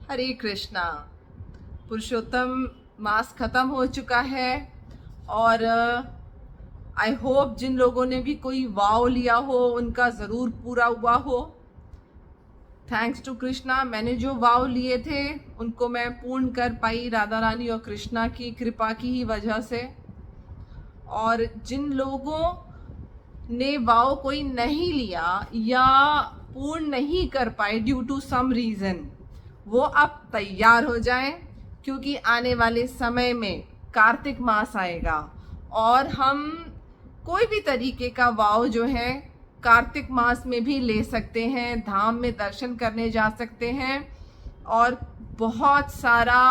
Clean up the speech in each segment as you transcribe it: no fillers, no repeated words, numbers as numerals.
हरे कृष्णा। पुरुषोत्तम मास खत्म हो चुका है और आई होप जिन लोगों ने भी कोई वाव लिया हो उनका ज़रूर पूरा हुआ हो। थैंक्स टू कृष्णा, मैंने जो वाव लिए थे उनको मैं पूर्ण कर पाई राधा रानी और कृष्णा की कृपा की ही वजह से। और जिन लोगों ने वाव कोई नहीं लिया या पूर्ण नहीं कर पाए ड्यू टू सम रीज़न, वो अब तैयार हो जाएं, क्योंकि आने वाले समय में कार्तिक मास आएगा और हम कोई भी तरीके का वाव जो है कार्तिक मास में भी ले सकते हैं, धाम में दर्शन करने जा सकते हैं और बहुत सारा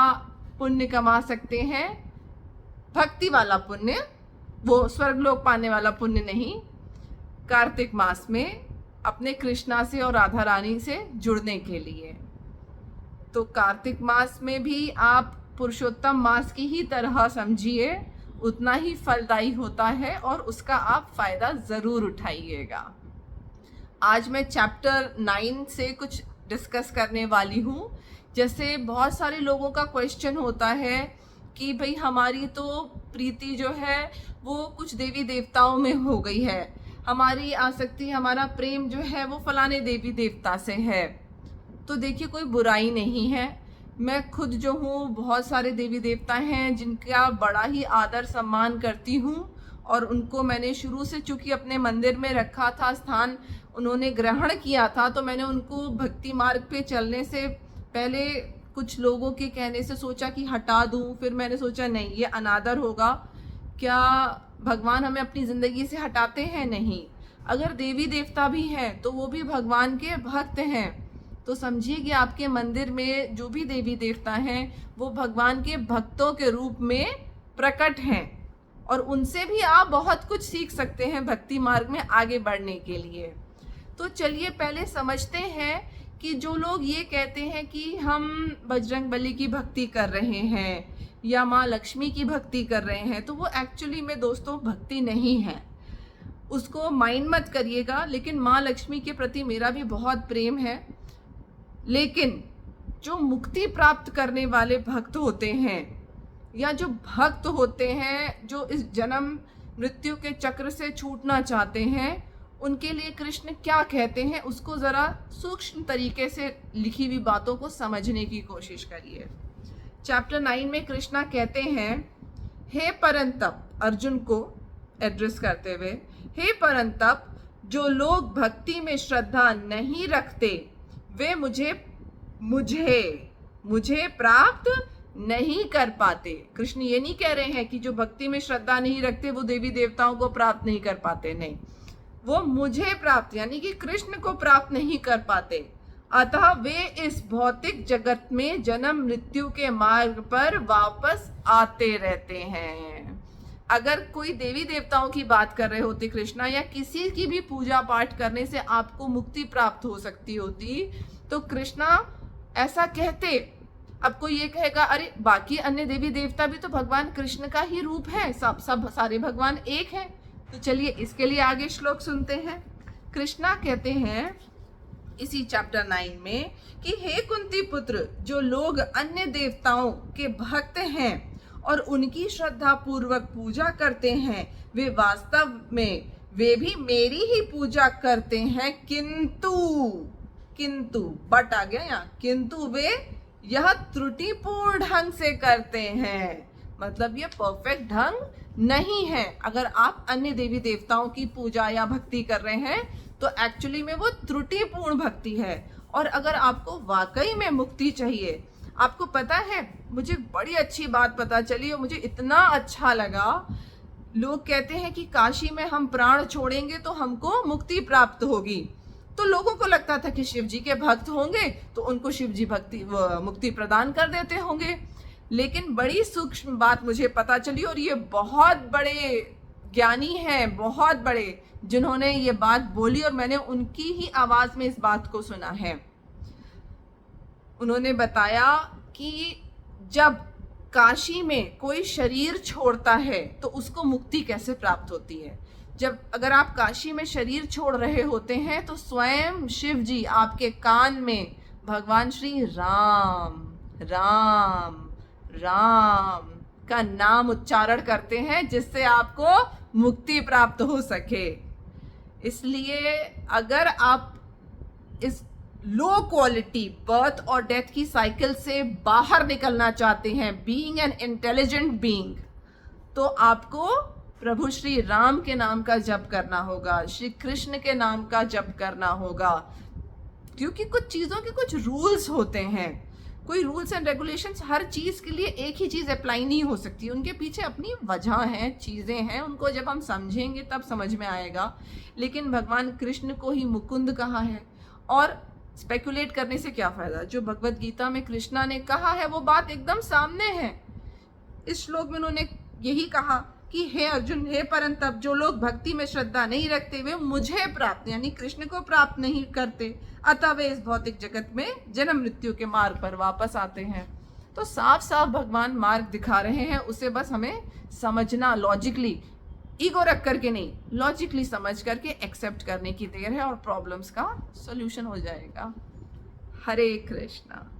पुण्य कमा सकते हैं। भक्ति वाला पुण्य, वो स्वर्गलोक पाने वाला पुण्य नहीं, कार्तिक मास में अपने कृष्णा से और राधा रानी से जुड़ने के लिए। तो कार्तिक मास में भी आप पुरुषोत्तम मास की ही तरह समझिए, उतना ही फलदायी होता है और उसका आप फायदा ज़रूर उठाइएगा। आज मैं चैप्टर 9 से कुछ डिस्कस करने वाली हूँ। जैसे बहुत सारे लोगों का क्वेश्चन होता है कि भाई हमारी तो प्रीति जो है वो कुछ देवी देवताओं में हो गई है, हमारी आसक्ति, हमारा प्रेम जो है वो फलाने देवी देवता से है। तो देखिए, कोई बुराई नहीं है। मैं खुद जो हूँ, बहुत सारे देवी देवता हैं जिनका बड़ा ही आदर सम्मान करती हूँ और उनको मैंने शुरू से, चूँकि अपने मंदिर में रखा था, स्थान उन्होंने ग्रहण किया था, तो मैंने उनको भक्ति मार्ग पे चलने से पहले कुछ लोगों के कहने से सोचा कि हटा दूँ। फिर मैंने सोचा नहीं, ये अनादर होगा। क्या भगवान हमें अपनी ज़िंदगी से हटाते हैं? नहीं। अगर देवी देवता भी हैं तो वो भी भगवान के भक्त हैं। तो समझिए कि आपके मंदिर में जो भी देवी देवता हैं वो भगवान के भक्तों के रूप में प्रकट हैं और उनसे भी आप बहुत कुछ सीख सकते हैं भक्ति मार्ग में आगे बढ़ने के लिए। तो चलिए पहले समझते हैं कि जो लोग ये कहते हैं कि हम बजरंगबली की भक्ति कर रहे हैं या माँ लक्ष्मी की भक्ति कर रहे हैं, तो वो एक्चुअली में दोस्तों भक्ति नहीं है। उसको माइंड मत करिएगा। लेकिन माँ लक्ष्मी के प्रति मेरा भी बहुत प्रेम है। लेकिन जो मुक्ति प्राप्त करने वाले भक्त होते हैं या जो भक्त होते हैं जो इस जन्म मृत्यु के चक्र से छूटना चाहते हैं, उनके लिए कृष्ण क्या कहते हैं उसको ज़रा सूक्ष्म तरीके से लिखी हुई बातों को समझने की कोशिश करिए। चैप्टर 9 में कृष्णा कहते हैं, हे परंतप, अर्जुन को एड्रेस करते हुए, हे परंतप, जो लोग भक्ति में श्रद्धा नहीं रखते वे मुझे प्राप्त नहीं कर पाते। कृष्ण ये नहीं कह रहे हैं कि जो भक्ति में श्रद्धा नहीं रखते वो देवी देवताओं को प्राप्त नहीं कर पाते, नहीं, वो मुझे प्राप्त यानी कि कृष्ण को प्राप्त नहीं कर पाते। अतः वे इस भौतिक जगत में जन्म मृत्यु के मार्ग पर वापस आते रहते हैं। अगर कोई देवी देवताओं की बात कर रहे होते कृष्णा, या किसी की भी पूजा पाठ करने से आपको मुक्ति प्राप्त हो सकती होती, तो कृष्णा ऐसा कहते। अब कोई ये कहेगा, अरे बाकी अन्य देवी देवता भी तो भगवान कृष्ण का ही रूप है, सब सारे भगवान एक हैं। तो चलिए इसके लिए आगे श्लोक सुनते हैं। कृष्णा कहते हैं इसी चैप्टर 9 में कि हे कुंती पुत्र, जो लोग अन्य देवताओं के भक्त हैं और उनकी श्रद्धा पूर्वक पूजा करते हैं, वे वास्तव में वे भी मेरी ही पूजा करते हैं, किंतु बट आ गया यहाँ, किंतु वे यह त्रुटिपूर्ण ढंग से करते हैं। मतलब ये परफेक्ट ढंग नहीं है। अगर आप अन्य देवी देवताओं की पूजा या भक्ति कर रहे हैं तो एक्चुअली में वो त्रुटिपूर्ण भक्ति है। और अगर आपको वाकई में मुक्ति चाहिए, आपको पता है, मुझे बड़ी अच्छी बात पता चली और मुझे इतना अच्छा लगा। लोग कहते हैं कि काशी में हम प्राण छोड़ेंगे तो हमको मुक्ति प्राप्त होगी। तो लोगों को लगता था कि शिव जी के भक्त होंगे तो उनको शिव जी मुक्ति प्रदान कर देते होंगे। लेकिन बड़ी सूक्ष्म बात मुझे पता चली, और ये बहुत बड़े ज्ञानी हैं, बहुत बड़े, जिन्होंने ये बात बोली और मैंने उनकी ही आवाज़ में इस बात को सुना है। उन्होंने बताया कि जब काशी में कोई शरीर छोड़ता है तो उसको मुक्ति कैसे प्राप्त होती है। अगर आप काशी में शरीर छोड़ रहे होते हैं तो स्वयं शिव जी आपके कान में भगवान श्री राम राम राम का नाम उच्चारण करते हैं जिससे आपको मुक्ति प्राप्त हो सके। इसलिए अगर आप इस लो क्वालिटी बर्थ और डेथ की साइकिल से बाहर निकलना चाहते हैं, बीइंग एन इंटेलिजेंट बीइंग, तो आपको प्रभु श्री राम के नाम का जप करना होगा, श्री कृष्ण के नाम का जप करना होगा। क्योंकि कुछ चीज़ों के कुछ रूल्स होते हैं, कोई रूल्स एंड रेगुलेशंस हर चीज़ के लिए एक ही चीज़ अप्लाई नहीं हो सकती, उनके पीछे अपनी वजह है, चीज़ें हैं, उनको जब हम समझेंगे तब समझ में आएगा। लेकिन भगवान कृष्ण को ही मुकुंद कहा है और स्पेकुलेट करने से क्या फ़ायदा। जो भगवत गीता में कृष्णा ने कहा है वो बात एकदम सामने है। इस श्लोक में उन्होंने यही कहा कि हे अर्जुन, हे परंतप, जो लोग भक्ति में श्रद्धा नहीं रखते वे मुझे प्राप्त यानी कृष्ण को प्राप्त नहीं करते, अतः वे इस भौतिक जगत में जन्म मृत्यु के मार्ग पर वापस आते हैं। तो साफ साफ भगवान मार्ग दिखा रहे हैं, उसे बस हमें समझना, लॉजिकली, ईगो रख करके नहीं, लॉजिकली समझ करके एक्सेप्ट करने की देर है और प्रॉब्लम्स का सॉल्यूशन हो जाएगा। हरे कृष्णा।